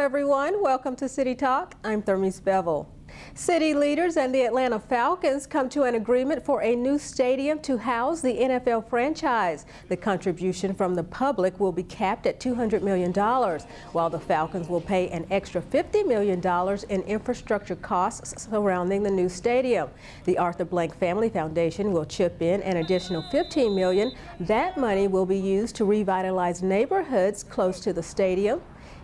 everyone. Welcome to City Talk. I'm Thermice Bevelle. City leaders and the Atlanta Falcons come to an agreement for a new stadium to house the NFL franchise. The contribution from the public will be capped at $200 million, while the Falcons will pay an extra $50 million in infrastructure costs surrounding the new stadium. The Arthur Blank Family Foundation will chip in an additional $15 million. That money will be used to revitalize neighborhoods close to the stadium.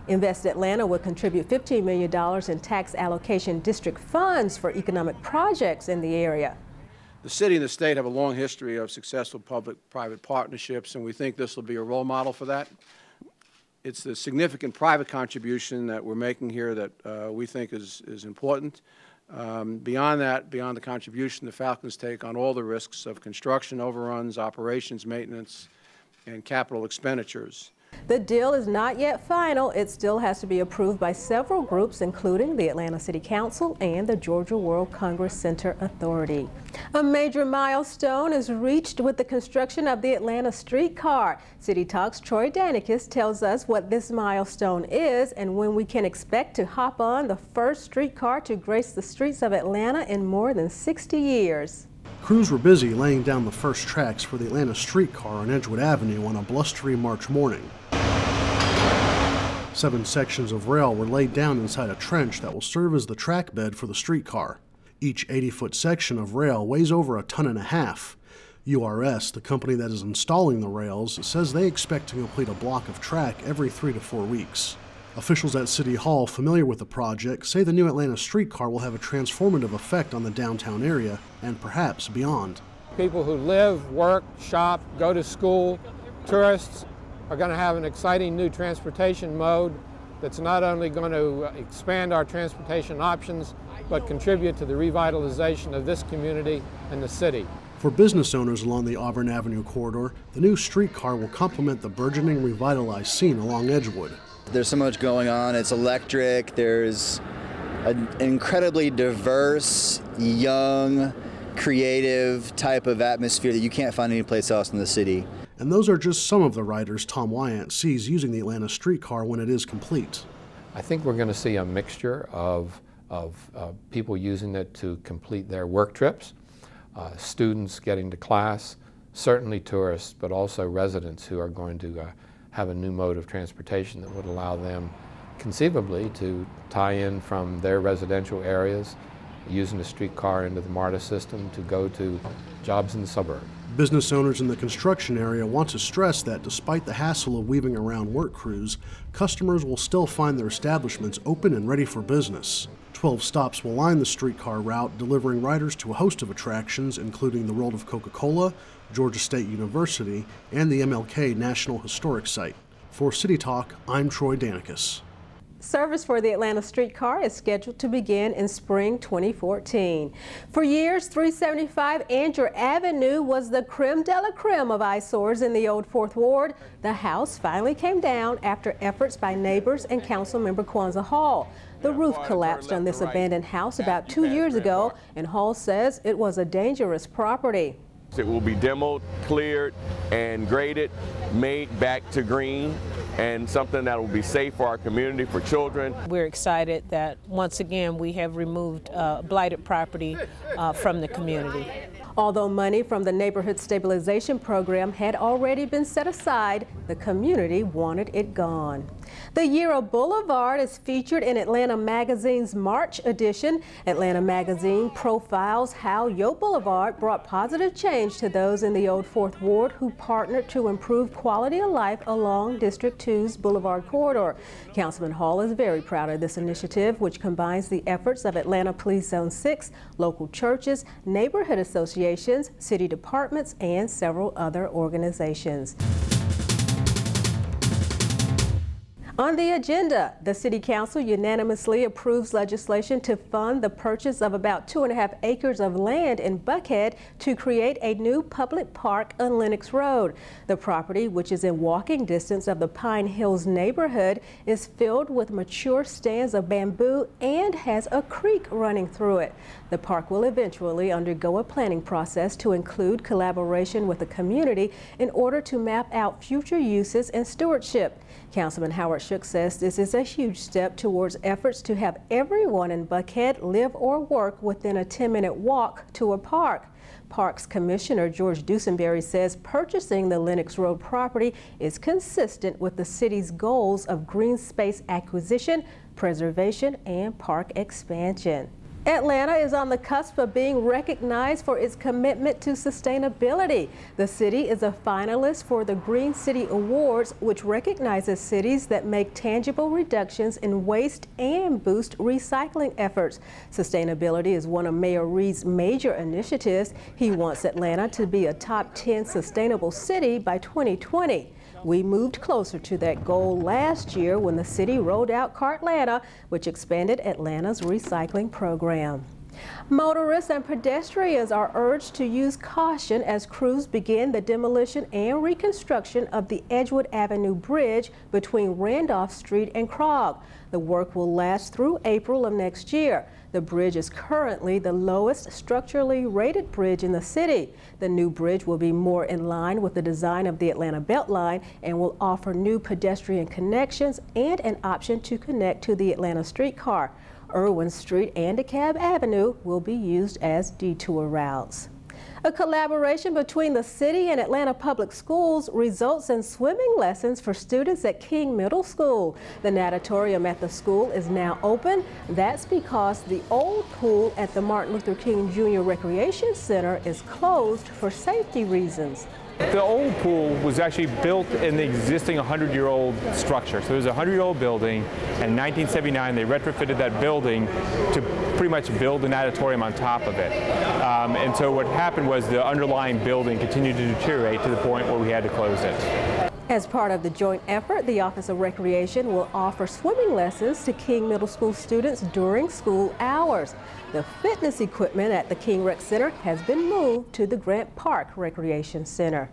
Invest Atlanta will contribute $15 million in tax allocation district funds for economic projects in the area. The city and the state have a long history of successful public-private partnerships, and we think this will be a role model for that. It's the significant private contribution that we're making here that we think is important. Beyond that, beyond the contribution, the Falcons take on all the risks of construction overruns, operations, maintenance, and capital expenditures. The deal is not yet final. It still has to be approved by several groups, including the Atlanta City Council and the Georgia World Congress Center Authority. A major milestone is reached with the construction of the Atlanta streetcar. City Talk's Troy Danicus tells us what this milestone is and when we can expect to hop on the first streetcar to grace the streets of Atlanta in more than 60 years. Crews were busy laying down the first tracks for the Atlanta streetcar on Edgewood Avenue on a blustery March morning. 7 sections of rail were laid down inside a trench that will serve as the track bed for the streetcar. Each 80-foot section of rail weighs over 1.5 tons. URS, the company that is installing the rails, says they expect to complete a block of track every 3 to 4 weeks. Officials at City Hall familiar with the project say the new Atlanta streetcar will have a transformative effect on the downtown area and perhaps beyond. People who live, work, shop, go to school, tourists are going to have an exciting new transportation mode that's not only going to expand our transportation options, but contribute to the revitalization of this community and the city. For business owners along the Auburn Avenue corridor, the new streetcar will complement the burgeoning revitalized scene along Edgewood. There's so much going on. It's electric. There's an incredibly diverse, young, creative type of atmosphere that you can't find anyplace else in the city. And those are just some of the riders Tom Wyant sees using the Atlanta streetcar when it is complete. I think we're going to see a mixture of people using it to complete their work trips, students getting to class, certainly tourists, but also residents who are going to have a new mode of transportation that would allow them conceivably to tie in from their residential areas using the streetcar into the MARTA system to go to jobs in the suburb. Business owners in the construction area want to stress that despite the hassle of weaving around work crews, customers will still find their establishments open and ready for business. 12 stops will line the streetcar route, delivering riders to a host of attractions, including the World of Coca-Cola, Georgia State University, and the MLK National Historic Site. For City Talk, I'm Troy Danicus. Service for the Atlanta streetcar is scheduled to begin in spring 2014. For years, 375 Andrew Avenue was the creme de la creme of eyesores in the old Fourth Ward. The house finally came down after efforts by neighbors and Councilmember Kwanzaa Hall. The roof collapsed on this abandoned house about 2 years ago, and Hall says it was a dangerous property. It will be demoed, cleared, and graded, made back to green, and something that will be safe for our community, for children. We're excited that once again we have removed blighted property from the community. Although money from the Neighborhood Stabilization Program had already been set aside, the community wanted it gone. The Year of Boulevard is featured in Atlanta Magazine's March edition. Atlanta Magazine profiles how Yo Boulevard brought positive change to those in the old Fourth Ward who partnered to improve quality of life along District 2's Boulevard corridor. Councilman Hall is very proud of this initiative, which combines the efforts of Atlanta Police Zone 6, local churches, neighborhood associations, city departments, and several other organizations. On the agenda, the City Council unanimously approves legislation to fund the purchase of about 2.5 acres of land in Buckhead to create a new public park on Lenox Road. The property, which is in walking distance of the Pine Hills neighborhood, is filled with mature stands of bamboo and has a creek running through it. The park will eventually undergo a planning process to include collaboration with the community in order to map out future uses and stewardship. Councilman Howard Marshuk says this is a huge step towards efforts to have everyone in Buckhead live or work within a 10-minute walk to a park. Parks Commissioner George Dusenberry says purchasing the Lennox Road property is consistent with the city's goals of green space acquisition, preservation, and park expansion. Atlanta is on the cusp of being recognized for its commitment to sustainability. The city is a finalist for the Green City Awards, which recognizes cities that make tangible reductions in waste and boost recycling efforts. Sustainability is one of Mayor Reed's major initiatives. He wants Atlanta to be a top 10 sustainable city by 2020. We moved closer to that goal last year when the city rolled out Cartlanta, which expanded Atlanta's recycling program. Motorists and pedestrians are urged to use caution as crews begin the demolition and reconstruction of the Edgewood Avenue Bridge between Randolph Street and Krog. The work will last through April of next year. The bridge is currently the lowest structurally rated bridge in the city. The new bridge will be more in line with the design of the Atlanta Beltline and will offer new pedestrian connections and an option to connect to the Atlanta streetcar. Irwin Street and DeKalb Avenue will be used as detour routes. A collaboration between the city and Atlanta Public Schools results in swimming lessons for students at King Middle School. The natatorium at the school is now open. That's because the old pool at the Martin Luther King Jr. Recreation Center is closed for safety reasons. The old pool was actually built in the existing 100-year-old structure. So it was a 100-year-old building, and in 1979 they retrofitted that building to pretty much build the natatorium on top of it. And so what happened was the underlying building continued to deteriorate to the point where we had to close it. As part of the joint effort, the Office of Recreation will offer swimming lessons to King Middle School students during school hours. The fitness equipment at the King Rec Center has been moved to the Grant Park Recreation Center.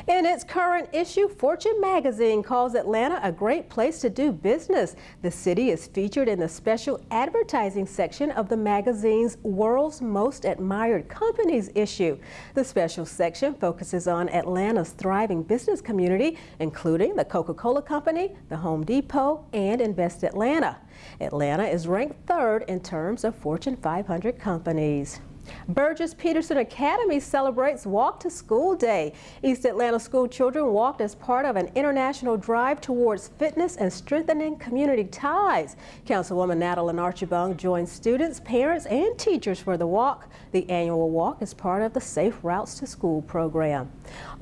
In its current issue, Fortune magazine calls Atlanta a great place to do business. The city is featured in the special advertising section of the magazine's World's Most Admired Companies issue. The special section focuses on Atlanta's thriving business community, including the Coca-Cola Company, the Home Depot, and Invest Atlanta. Atlanta is ranked 3rd in terms of Fortune 500 companies. Burgess Peterson Academy celebrates Walk to School Day. East Atlanta school children walked as part of an international drive towards fitness and strengthening community ties. Councilwoman Natalie Archibong joined students, parents, and teachers for the walk. The annual walk is part of the Safe Routes to School program.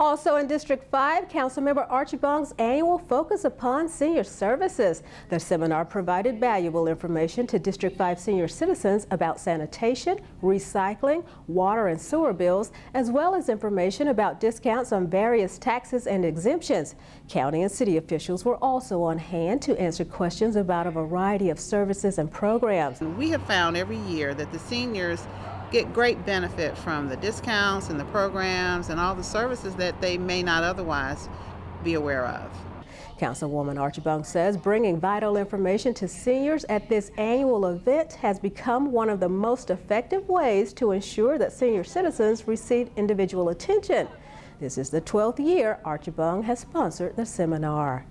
Also in District 5, Councilmember Archibong's annual focus upon senior services. The seminar provided valuable information to District 5 senior citizens about sanitation, recycling, water and sewer bills, as well as information about discounts on various taxes and exemptions. County and city officials were also on hand to answer questions about a variety of services and programs. We have found every year that the seniors get great benefit from the discounts and the programs and all the services that they may not otherwise be aware of. Councilwoman Archibong says bringing vital information to seniors at this annual event has become one of the most effective ways to ensure that senior citizens receive individual attention. This is the 12th year Archibong has sponsored the seminar.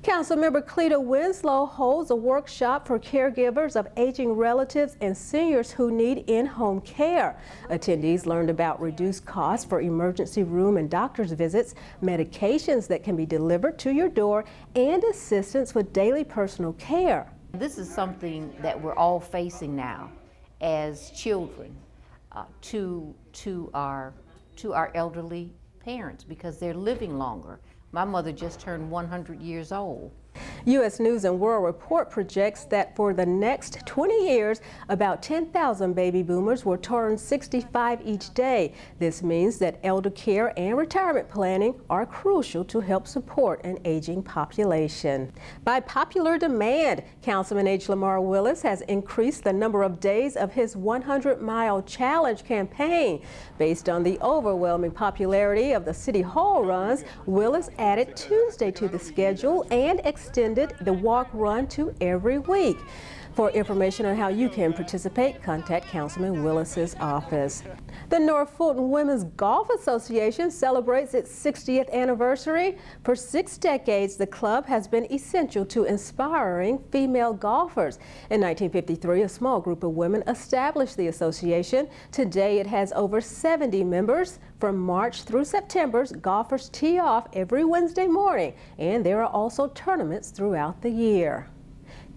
Councilmember Cleta Winslow holds a workshop for caregivers of aging relatives and seniors who need in-home care. Attendees learned about reduced costs for emergency room and doctor's visits, medications that can be delivered to your door, and assistance with daily personal care. This is something that we're all facing now as children to our elderly parents because they're living longer. My mother just turned 100 years old. U.S. News and World Report projects that for the next 20 years, about 10,000 baby boomers will turn 65 each day. This means that elder care and retirement planning are crucial to help support an aging population. By popular demand, Councilman H. Lamar Willis has increased the number of days of his 100-mile challenge campaign. Based on the overwhelming popularity of the City Hall runs, Willis added Tuesday to the schedule and extended extended the walk run to every week. For information on how you can participate, contact Councilman Willis's office. The North Fulton Women's Golf Association celebrates its 60th anniversary. For 6 decades, the club has been essential to inspiring female golfers. In 1953, a small group of women established the association. Today, it has over 70 members. From March through September, golfers tee off every Wednesday morning, and there are also tournaments throughout the year.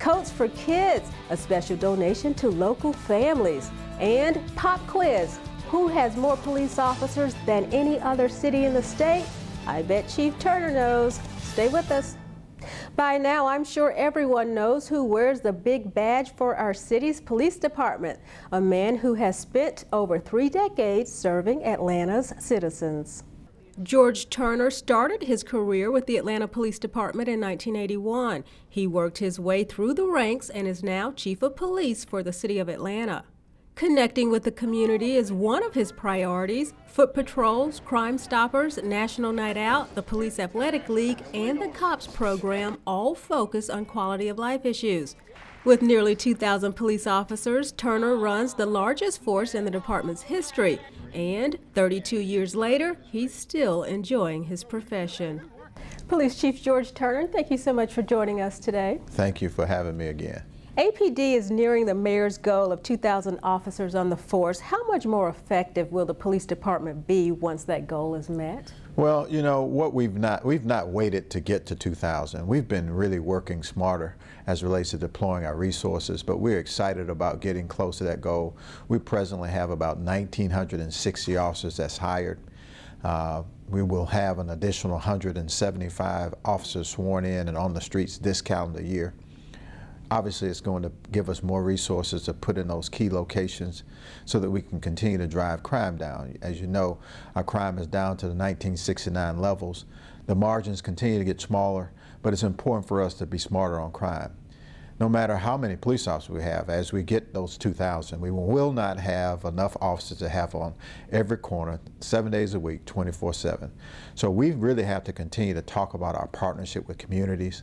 Coats for Kids, a special donation to local families. And pop quiz, who has more police officers than any other city in the state? I bet Chief Turner knows. Stay with us. By now, I'm sure everyone knows who wears the big badge for our city's police department, a man who has spent over 3 decades serving Atlanta's citizens. George Turner started his career with the Atlanta Police Department in 1981. He worked his way through the ranks and is now Chief of Police for the city of Atlanta. Connecting with the community is one of his priorities. Foot patrols, Crime Stoppers, National Night Out, the Police Athletic League, and the COPS program all focus on quality of life issues. With nearly 2,000 police officers, Turner runs the largest force in the department's history. And 32 years later, he's still enjoying his profession. Police Chief George Turner, thank you so much for joining us today. Thank you for having me again. APD is nearing the mayor's goal of 2,000 officers on the force. How much more effective will the police department be once that goal is met? Well, you know, we've not waited to get to 2,000. We've been really working smarter as it relates to deploying our resources, but we're excited about getting close to that goal. We presently have about 1,960 officers that's hired. We will have an additional 175 officers sworn in and on the streets this calendar year. Obviously, it's going to give us more resources to put in those key locations so that we can continue to drive crime down. As you know, our crime is down to the 1969 levels. The margins continue to get smaller, but it's important for us to be smarter on crime. No matter how many police officers we have, as we get those 2,000, we will not have enough officers to have on every corner 7 days a week, 24/7. So we really have to continue to talk about our partnership with communities,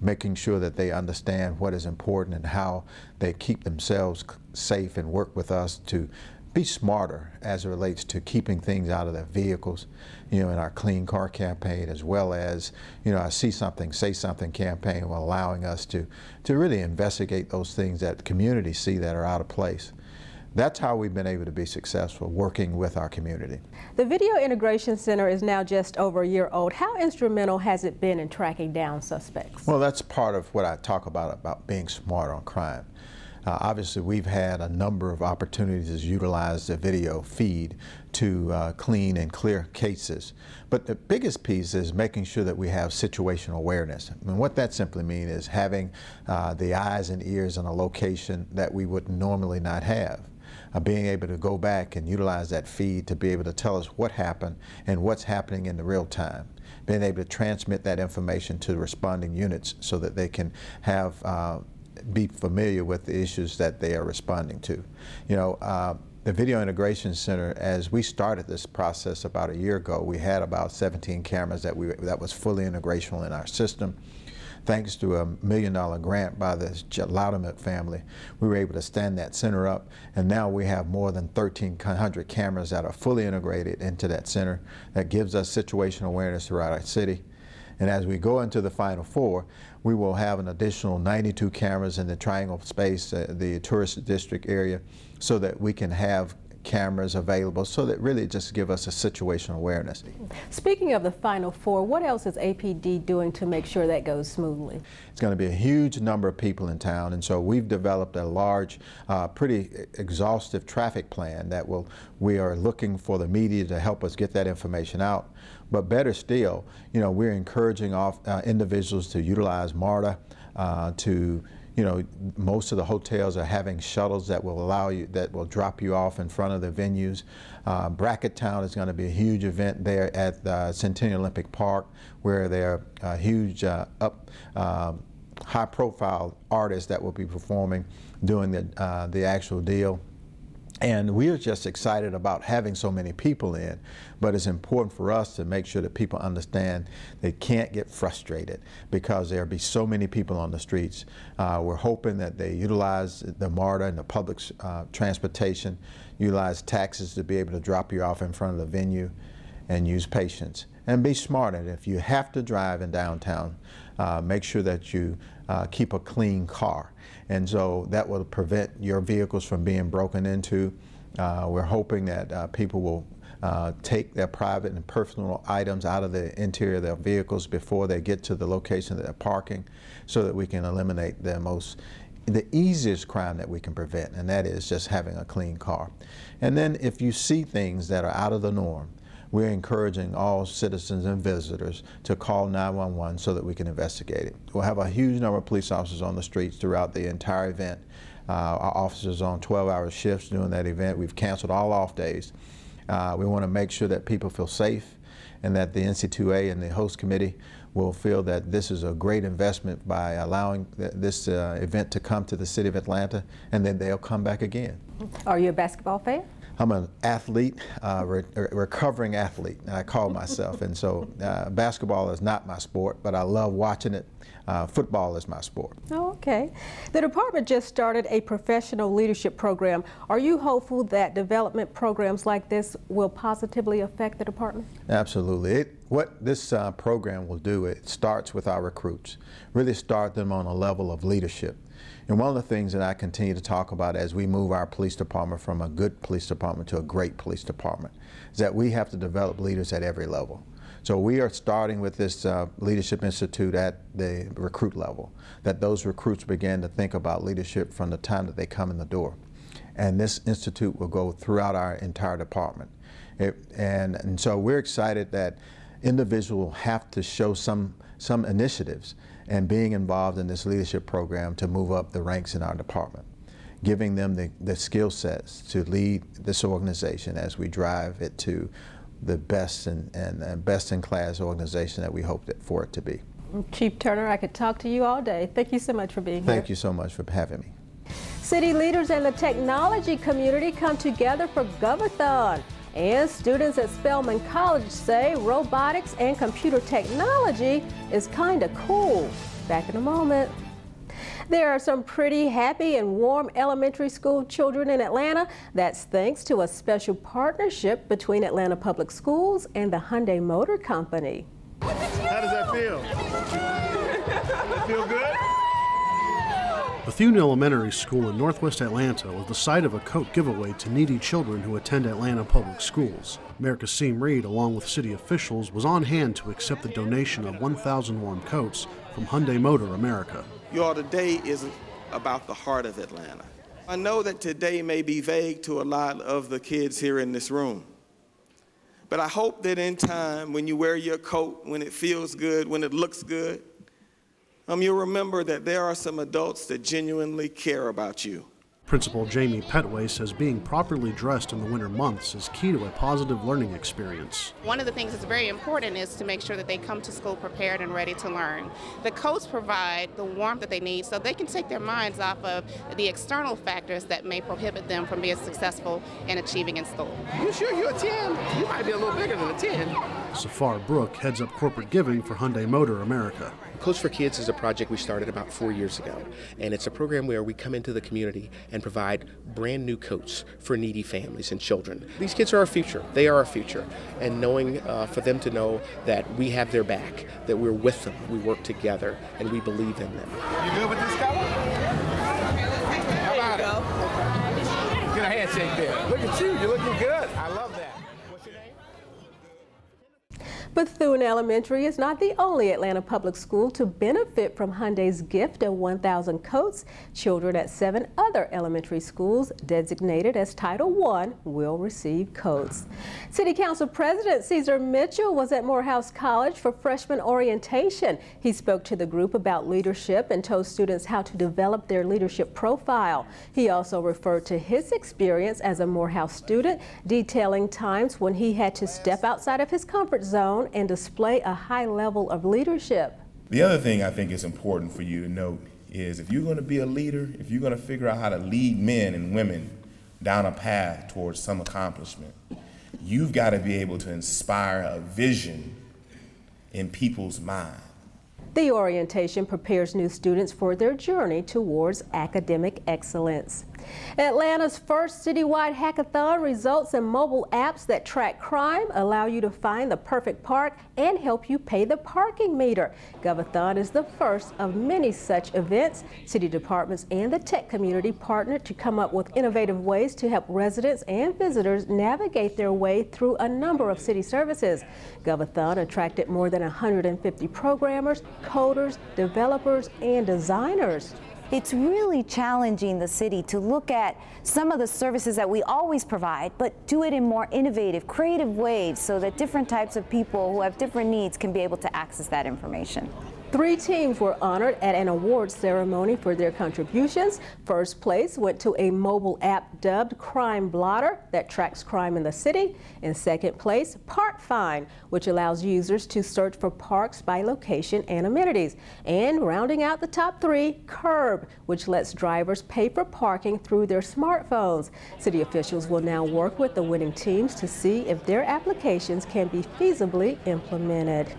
making sure that they understand what is important and how they keep themselves safe and work with us to be smarter as it relates to keeping things out of their vehicles, you know, in our Clean Car campaign, as well as, you know, our See Something, Say Something campaign, allowing us to really investigate those things that communities see that are out of place. That's how we've been able to be successful, working with our community. The Video Integration Center is now just over a year old. How instrumental has it been in tracking down suspects? Well, that's part of what I talk about being smart on crime. Obviously, we've had a number of opportunities to utilize the video feed to clean and clear cases. But the biggest piece is making sure that we have situational awareness. I mean, what that simply means is having the eyes and ears in a location that we would normally not have. Being able to go back and utilize that feed to be able to tell us what happened and what's happening in the real time. Being able to transmit that information to the responding units so that they can have be familiar with the issues that they are responding to. You know, the Video Integration Center, as we started this process about a year ago, we had about 17 cameras that was fully integrational in our system. Thanks to a $1 million grant by the Loudermilk family, we were able to stand that center up, and now we have more than 1,300 cameras that are fully integrated into that center. That gives us situational awareness throughout our city. And as we go into the Final Four, we will have an additional 92 cameras in the Triangle Space, the tourist district area, so that we can have cameras available, so that really just give us a situational awareness. Speaking of the Final Four, what else is APD doing to make sure that goes smoothly? It's going to be a huge number of people in town, and so we've developed a large, pretty exhaustive traffic plan that we are looking for the media to help us get that information out. But better still, you know, we're encouraging individuals to utilize MARTA, you know, most of the hotels are having shuttles that will drop you off in front of the venues. Brackettown is going to be a huge event there at Centennial Olympic Park, where there are huge high-profile artists that will be performing, doing the actual deal. And we are just excited about having so many people in, but it's important for us to make sure that people understand they can't get frustrated because there'll be so many people on the streets. We're hoping that they utilize the MARTA and the public transportation, utilize taxis to be able to drop you off in front of the venue, and use patience. And be smart. And if you have to drive in downtown, make sure that you keep a clean car. And so that will prevent your vehicles from being broken into. We're hoping that people will take their private and personal items out of the interior of their vehicles before they get to the location that they're parking, so that we can eliminate the easiest crime that we can prevent, and that is just having a clean car. And then if you see things that are out of the norm, we're encouraging all citizens and visitors to call 911 so that we can investigate it. We'll have a huge number of police officers on the streets throughout the entire event. Our officers on 12-hour shifts during that event. We've canceled all off days. We want to make sure that people feel safe and that the NC2A and the host committee will feel that this is a great investment by allowing this event to come to the city of Atlanta, and then they'll come back again. Are you a basketball fan? I'm an athlete, recovering athlete, I call myself. And so basketball is not my sport, but I love watching it. Football is my sport. Oh, okay. The department just started a professional leadership program. Are you hopeful that development programs like this will positively affect the department? Absolutely. What this program will do, it starts with our recruits, really start them on a level of leadership. And one of the things that I continue to talk about as we move our police department from a good police department to a great police department is that we have to develop leaders at every level. So we are starting with this Leadership Institute at the recruit level, that those recruits begin to think about leadership from the time that they come in the door. And this institute will go throughout our entire department. And so we're excited that individuals have to show some initiatives and being involved in this leadership program to move up the ranks in our department, giving them the skill sets to lead this organization as we drive it to the best and best-in-class organization that we hope for it to be. Chief Turner, I could talk to you all day. Thank you so much for being here. Thank you so much for having me. City leaders and the technology community come together for Govathon. And students at Spelman College say robotics and computer technology is kind of cool. Back in a moment. There are some pretty happy and warm elementary school children in Atlanta. That's thanks to a special partnership between Atlanta Public Schools and the Hyundai Motor Company. How does that feel? Feel good? Bethune Elementary School in Northwest Atlanta was the site of a coat giveaway to needy children who attend Atlanta Public Schools. Mayor Kasim Reed, along with city officials, was on hand to accept the donation of 1,000 warm coats from Hyundai Motor America. Y'all, today is about the heart of Atlanta. I know that today may be vague to a lot of the kids here in this room, but I hope that in time, when you wear your coat, when it feels good, when it looks good, you'll remember that there are some adults that genuinely care about you. Principal Jamie Petway says being properly dressed in the winter months is key to a positive learning experience. One of the things that's very important is to make sure that they come to school prepared and ready to learn. The coats provide the warmth that they need so they can take their minds off of the external factors that may prohibit them from being successful in achieving in school. You sure you're a 10? You might be a little bigger than a 10. Safar Brook heads up corporate giving for Hyundai Motor America. Coats for Kids is a project we started about 4 years ago, and it's a program where we come into the community and provide brand new coats for needy families and children. These kids are our future. They are our future, and knowing for them to know that we have their back, that we're with them, we work together, and we believe in them. You good with this color? How about it? Get a handshake there. Look at you. You're looking good. I love that. What's your name? Bethune Elementary is not the only Atlanta public school to benefit from Hyundai's gift of 1,000 coats. Children at 7 other elementary schools designated as Title I will receive coats. City Council President Cesar Mitchell was at Morehouse College for freshman orientation. He spoke to the group about leadership and told students how to develop their leadership profile. He also referred to his experience as a Morehouse student, detailing times when he had to step outside of his comfort zone and display a high level of leadership. The other thing I think is important for you to note is if you're going to be a leader, if you're going to figure out how to lead men and women down a path towards some accomplishment, you've got to be able to inspire a vision in people's minds. The orientation prepares new students for their journey towards academic excellence. Atlanta's first citywide hackathon results in mobile apps that track crime, allow you to find the perfect park, and help you pay the parking meter. Govathon is the first of many such events. City departments and the tech community partnered to come up with innovative ways to help residents and visitors navigate their way through a number of city services. Govathon attracted more than 150 programmers, coders, developers, and designers. It's really challenging the city to look at some of the services that we always provide, but do it in more innovative, creative ways so that different types of people who have different needs can be able to access that information. 3 teams were honored at an awards ceremony for their contributions. First place went to a mobile app dubbed Crime Blotter that tracks crime in the city. In second place, Park Find, which allows users to search for parks by location and amenities. And rounding out the top 3, Curb, which lets drivers pay for parking through their smartphones. City officials will now work with the winning teams to see if their applications can be feasibly implemented.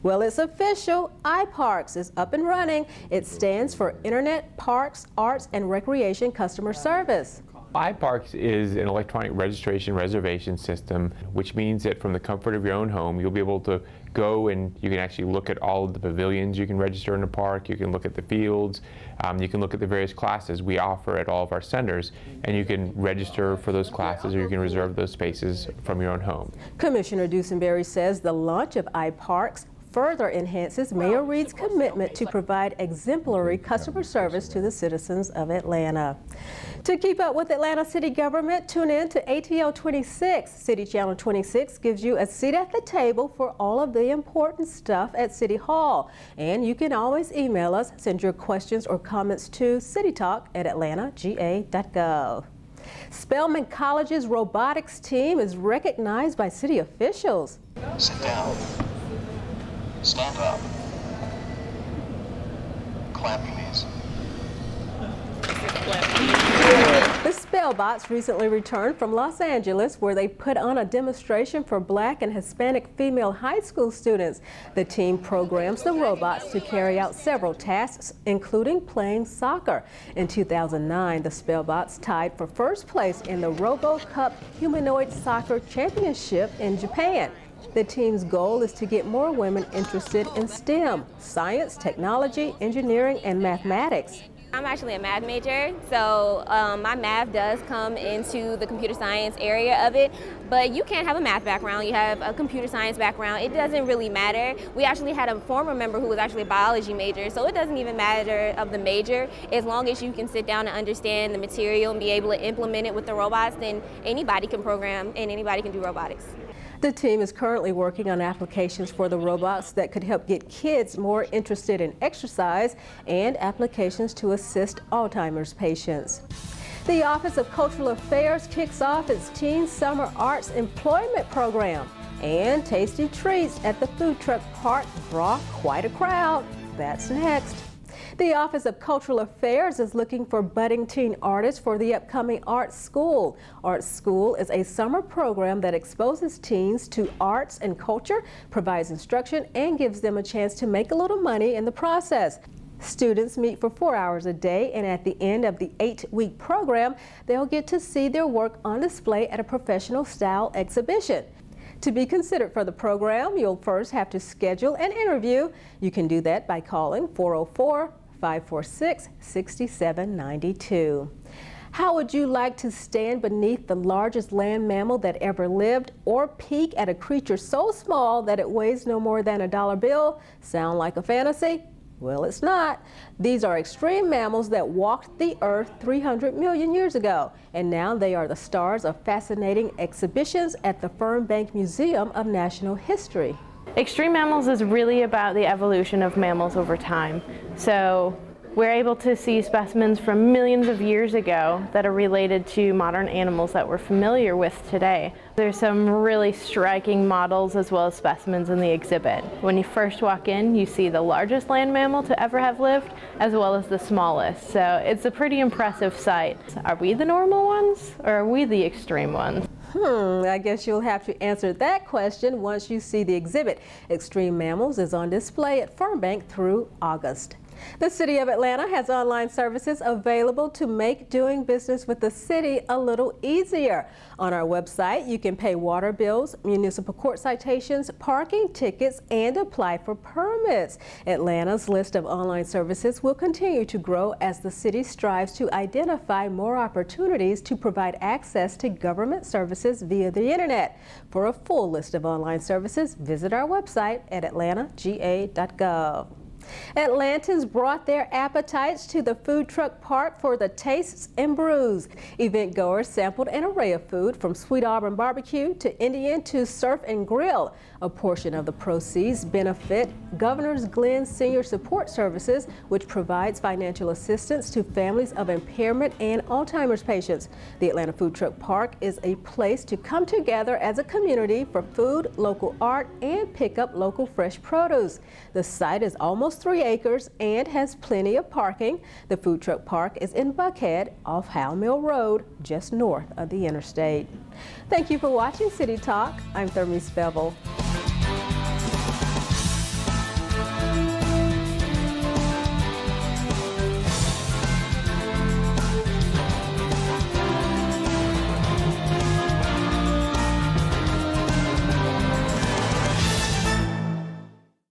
Well, it's official. iParks is up and running. It stands for Internet Parks, Arts, and Recreation Customer Service. iParks is an electronic registration reservation system, which means that from the comfort of your own home, you'll be able to go and you can actually look at all of the pavilions you can register in the park, you can look at the fields, you can look at the various classes we offer at all of our centers, and you can register for those classes or you can reserve those spaces from your own home. Commissioner Dusenberry says the launch of iParks further enhances Mayor Reed's commitment to provide exemplary customer service to the citizens of Atlanta. To keep up with Atlanta city government, tune in to ATL 26. City Channel 26 gives you a seat at the table for all of the important stuff at City Hall. And you can always email us, send your questions or comments to citytalk@atlantanga.gov. Spelman College's robotics team is recognized by city officials. Sit down. Stand up. Clap your knees. The Spellbots recently returned from Los Angeles, where they put on a demonstration for Black and Hispanic female high school students. The team programs the robots to carry out several tasks, including playing soccer. In 2009, the Spellbots tied for first place in the Robo Cup Humanoid Soccer Championship in Japan. The team's goal is to get more women interested in STEM, science, technology, engineering, and mathematics. I'm actually a math major, so my math does come into the computer science area of it, but you can't have a math background, you have a computer science background, it doesn't really matter. We actually had a former member who was actually a biology major, so it doesn't even matter of the major. As long as you can sit down and understand the material and be able to implement it with the robots, then anybody can program and anybody can do robotics. The team is currently working on applications for the robots that could help get kids more interested in exercise and applications to assist Alzheimer's patients. The Office of Cultural Affairs kicks off its Teen Summer Arts Employment Program, and tasty treats at the food truck park draw quite a crowd. That's next. The Office of Cultural Affairs is looking for budding teen artists for the upcoming Art School. Art School is a summer program that exposes teens to arts and culture, provides instruction, and gives them a chance to make a little money in the process. Students meet for 4 hours a day, and at the end of the 8-week program, they'll get to see their work on display at a professional style exhibition. To be considered for the program, you'll first have to schedule an interview. You can do that by calling 404-546-6792. How would you like to stand beneath the largest land mammal that ever lived, or peek at a creature so small that it weighs no more than a dollar bill? Sound like a fantasy? Well, it's not. These are extreme mammals that walked the earth 300 million years ago, and now they are the stars of fascinating exhibitions at the Fernbank Museum of National History. Extreme mammals is really about the evolution of mammals over time. So We're able to see specimens from millions of years ago that are related to modern animals that we're familiar with today. There's some really striking models as well as specimens in the exhibit. When you first walk in, you see the largest land mammal to ever have lived, as well as the smallest. So it's a pretty impressive sight. Are we the normal ones, or are we the extreme ones? I guess you'll have to answer that question once you see the exhibit. Extreme Mammals is on display at Fernbank through August. The City of Atlanta has online services available to make doing business with the city a little easier. On our website, you can pay water bills, municipal court citations, parking tickets, and apply for permits. Atlanta's list of online services will continue to grow as the city strives to identify more opportunities to provide access to government services via the internet. For a full list of online services, visit our website at atlantanga.gov. Atlantans brought their appetites to the food truck park for the Tastes and Brews. Event goers sampled an array of food from Sweet Auburn barbecue to Indian to surf and grill. A portion of the proceeds benefit Governor's Glen Senior Support Services, which provides financial assistance to families of impairment and Alzheimer's patients. The Atlanta Food Truck Park is a place to come together as a community for food, local art, and pick up local fresh produce. The site is almost 3 acres and has plenty of parking. The Food Truck Park is in Buckhead off Howell Mill Road, just north of the interstate. Thank you for watching City Talk. I'm Thermice Bevelle.